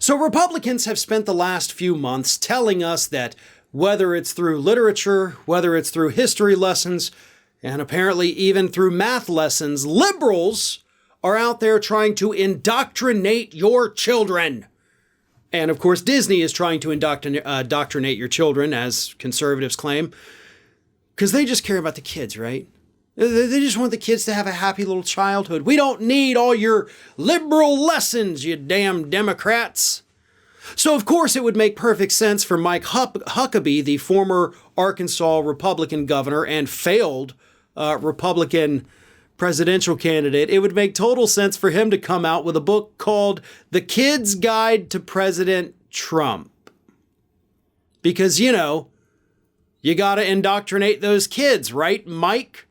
So Republicans have spent the last few months telling us that whether it's through literature, whether it's through history lessons, and apparently even through math lessons, liberals are out there trying to indoctrinate your children. And of course, Disney is trying to indoctrinate your children, as conservatives claim, because they just care about the kids, right? They just want the kids to have a happy little childhood. We don't need all your liberal lessons, you damn Democrats. So, of course, it would make perfect sense for Mike Huckabee, the former Arkansas Republican governor and failed Republican presidential candidate. It would make total sense for him to come out with a book called The Kid's Guide to President Trump. Because, you know, you got to indoctrinate those kids, right, Mike?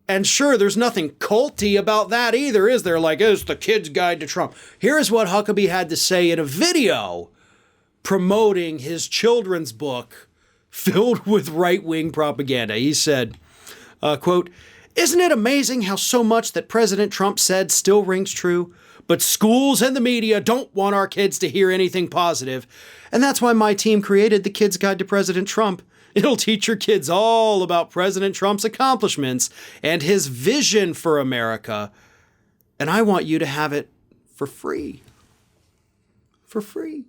And sure, there's nothing culty about that either, is there? Like, it's the kid's guide to Trump. Here's what Huckabee had to say in a video promoting his children's book filled with right-wing propaganda. He said, quote, "Isn't it amazing how so much that President Trump said still rings true? But schools and the media don't want our kids to hear anything positive. And that's why my team created the Kid's Guide to President Trump. It'll teach your kids all about President Trump's accomplishments and his vision for America. And I want you to have it for free." For free.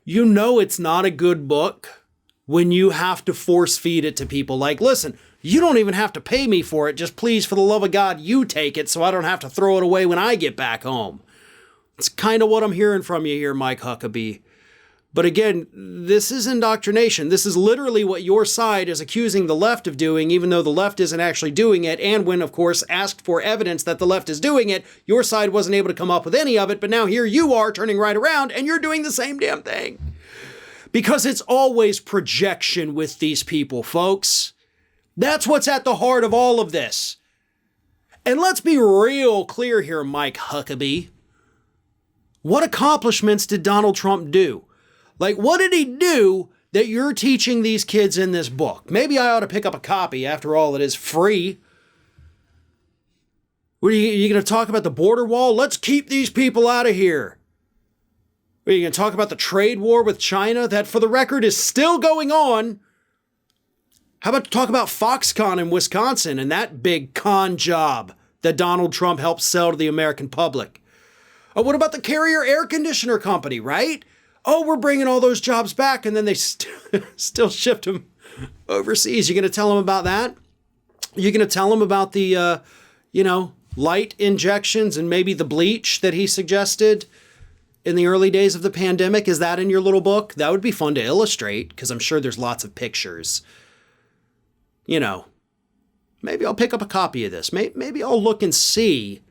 You know it's not a good book when you have to force feed it to people. Like, listen, you don't even have to pay me for it. Just please, for the love of God, you take it so I don't have to throw it away when I get back home. It's kind of what I'm hearing from you here, Mike Huckabee. But again, this is indoctrination. This is literally what your side is accusing the left of doing, even though the left isn't actually doing it. And when, of course, asked for evidence that the left is doing it, your side wasn't able to come up with any of it. But now here you are turning right around and you're doing the same damn thing. Because it's always projection with these people, folks. That's what's at the heart of all of this. And let's be real clear here, Mike Huckabee. What accomplishments did Donald Trump do? Like, what did he do that you're teaching these kids in this book? Maybe I ought to pick up a copy. After all, it is free. What are you going to talk about the border wall? Let's keep these people out of here. Are you going to talk about the trade war with China that, for the record, is still going on? How about talk about Foxconn in Wisconsin and that big con job that Donald Trump helped sell to the American public? Oh, what about the Carrier Air Conditioner Company, right? Oh, we're bringing all those jobs back, and then they still shipped them overseas. You going to tell them about that? You're going to tell them about the, light injections and maybe the bleach that he suggested in the early days of the pandemic? Is that in your little book? That would be fun to illustrate, because I'm sure there's lots of pictures. You know, maybe I'll pick up a copy of this. Maybe I'll look and see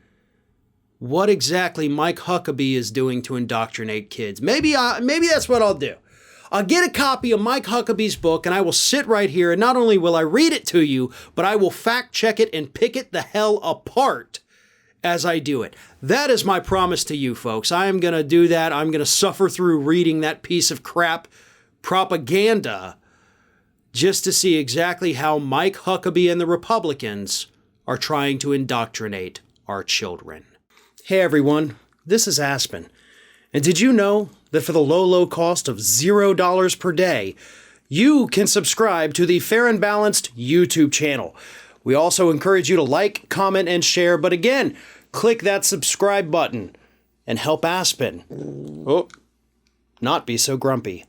what exactly Mike Huckabee is doing to indoctrinate kids. Maybe that's what I'll do. I'll get a copy of Mike Huckabee's book, and I will sit right here, and not only will I read it to you, but I will fact check it and pick it the hell apart as I do it. That is my promise to you, folks. I am going to do that. I'm going to suffer through reading that piece of crap propaganda just to see exactly how Mike Huckabee and the Republicans are trying to indoctrinate our children. Hey everyone, this is Aspen. And did you know that for the low cost of $0 per day, you can subscribe to the Fair and Balanced YouTube channel? We also encourage you to like, comment, and share. But again, click that subscribe button and help Aspen not be so grumpy.